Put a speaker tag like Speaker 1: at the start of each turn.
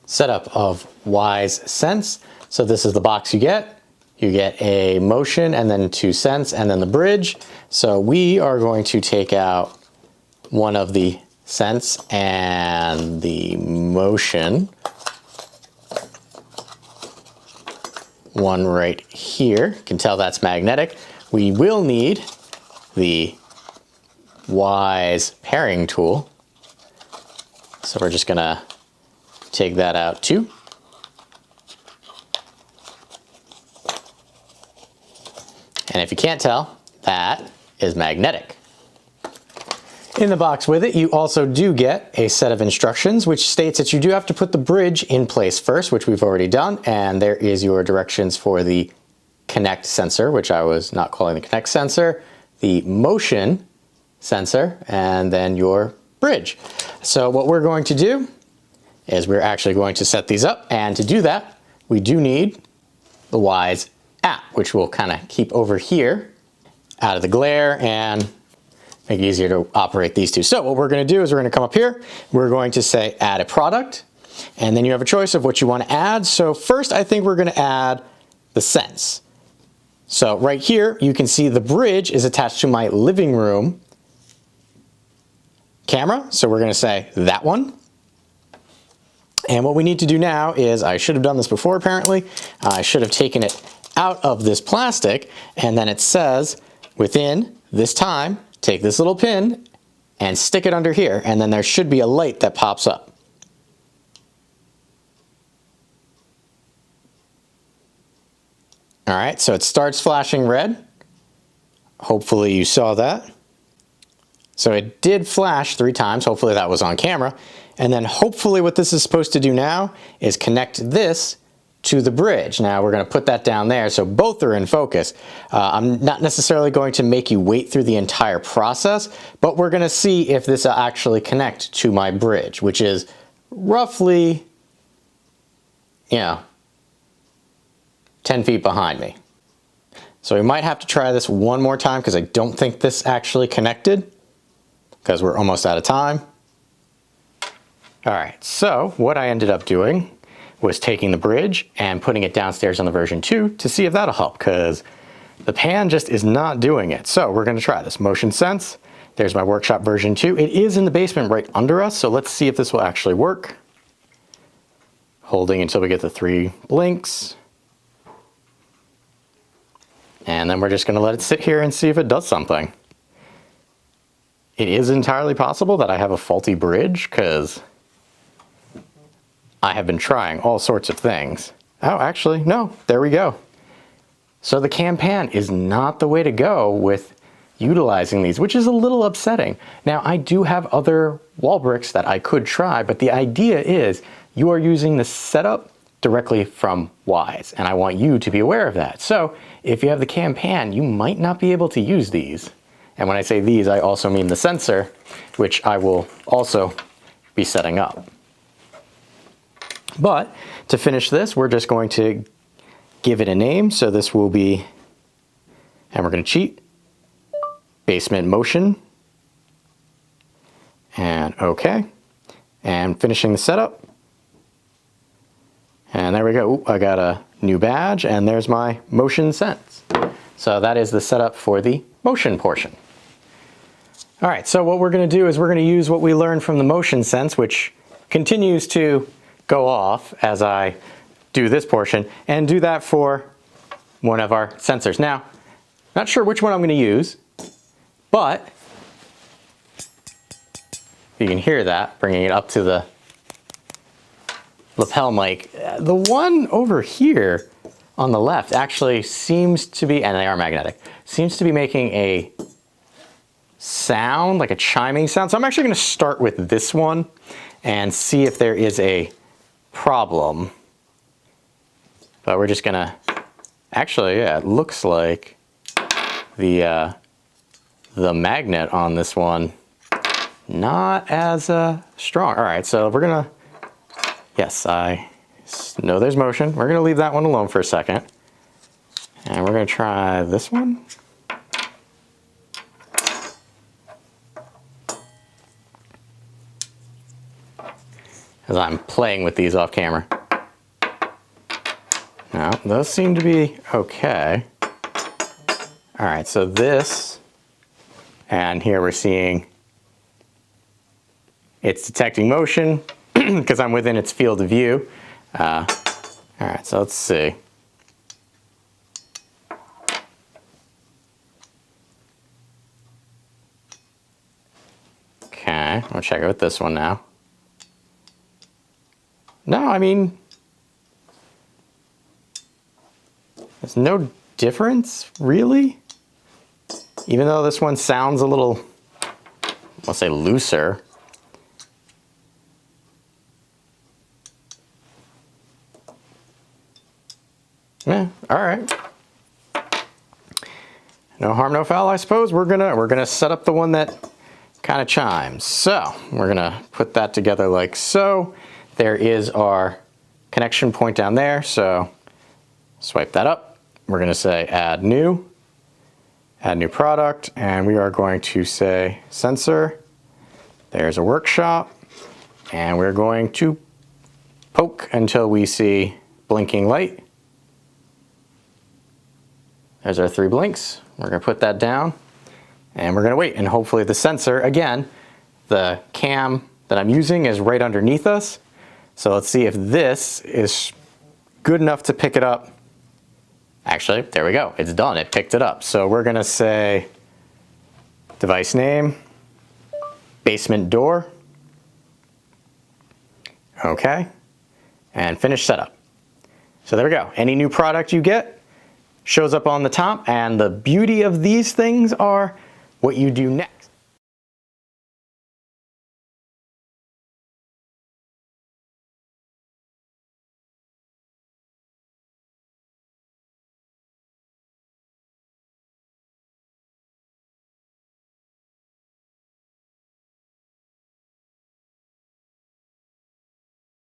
Speaker 1: setup of Wyze Sense. So this is the box you get. You get a motion and then 2 sense and then the bridge. So we are going to take out one of the sense and the motion. One right here. You can tell that's magnetic. We will need the Wyze pairing tool. So we're just gonna take that out too. And if you can't tell, that is magnetic. In the box with it, you also do get a set of instructions which states that you do have to put the bridge in place first, which we've already done, and there is your directions for the connect sensor, which I was not calling the connect sensor, the motion sensor, and then your bridge. So what we're going to do is we're actually going to set these up, and to do that, we do need the Wyze app, which we'll kind of keep over here out of the glare and make it easier to operate these two. So what we're going to do is we're going to come up here, we're going to say add a product, and then you have a choice of what you want to add. So first I think we're going to add the sense. So right here you can see the bridge is attached to my living room camera, so we're going to say that one. And what we need to do now is, I should have done this before apparently, I should have taken it out of this plastic, and then it says within this time take this little pin and stick it under here, and then there should be a light that pops up. Alright, so it starts flashing red. Hopefully you saw that. So it did flash 3 times, hopefully that was on camera. And then hopefully what this is supposed to do now is connect this to the bridge. Now we're going to put that down there so both are in focus. I'm not necessarily going to make you wait through the entire process, but we're going to see if this will actually connect to my bridge, which is roughly, 10 feet behind me. So we might have to try this one more time because I don't think this actually connected, because we're almost out of time. Alright, so what I ended up doing was taking the bridge and putting it downstairs on the version 2 to see if that'll help, because the pan just is not doing it. So we're going to try this. Motion Sense. There's my workshop version 2. It is in the basement right under us, so let's see if this will actually work. Holding until we get the 3 blinks. And then we're just going to let it sit here and see if it does something. It is entirely possible that I have a faulty bridge, because I have been trying all sorts of things. Oh, actually, no, there we go. So the cam pan is not the way to go with utilizing these, which is a little upsetting. Now, I do have other wall bricks that I could try, but the idea is you are using the setup directly from Wyze, and I want you to be aware of that. So if you have the cam pan, you might not be able to use these. And when I say these, I also mean the sensor, which I will also be setting up. But to finish this, we're just going to give it a name. So this will be, and we're going to cheat, basement motion, and OK. And finishing the setup. And there we go. Ooh, I got a new badge, and there's my motion sense. So that is the setup for the motion portion. All right, so what we're going to do is we're going to use what we learned from the motion sense, which continues to go off as I do this portion, and do that for one of our sensors. Now, not sure which one I'm going to use, but you can hear that, bringing it up to the lapel mic. The one over here on the left actually seems to be, and they are magnetic, seems to be making a sound, like a chiming sound. So I'm actually going to start with this one and see if there is a problem. But we're just going to, actually, yeah, it looks like the magnet on this one not as strong. All right, so we're going to, yes, I know there's motion. We're going to leave that one alone for a second. And we're going to try this one. as I'm playing with these off camera. Now, those seem to be okay. All right, so this, and here we're seeing it's detecting motion because I'm within its field of view. All right, so let's see. Okay, I'll check it with this one now. No, I mean, there's no difference, really. Even though this one sounds a little, I'll say looser. Yeah, all right. No harm, no foul, I suppose. We're gonna set up the one that kind of chimes. So we're gonna put that together like so. There is our connection point down there. So swipe that up. We're gonna say add new product, and we are going to say sensor. There's a workshop, and we're going to poke until we see blinking light. There's our 3 blinks. We're gonna put that down, and we're gonna wait, and hopefully the sensor, again, the cam that I'm using is right underneath us. So let's see if this is good enough to pick it up. Actually, there we go, it's done, it picked it up. So we're gonna say device name, basement door, okay, and finish setup. So there we go, any new product you get shows up on the top, and the beauty of these things are what you do next.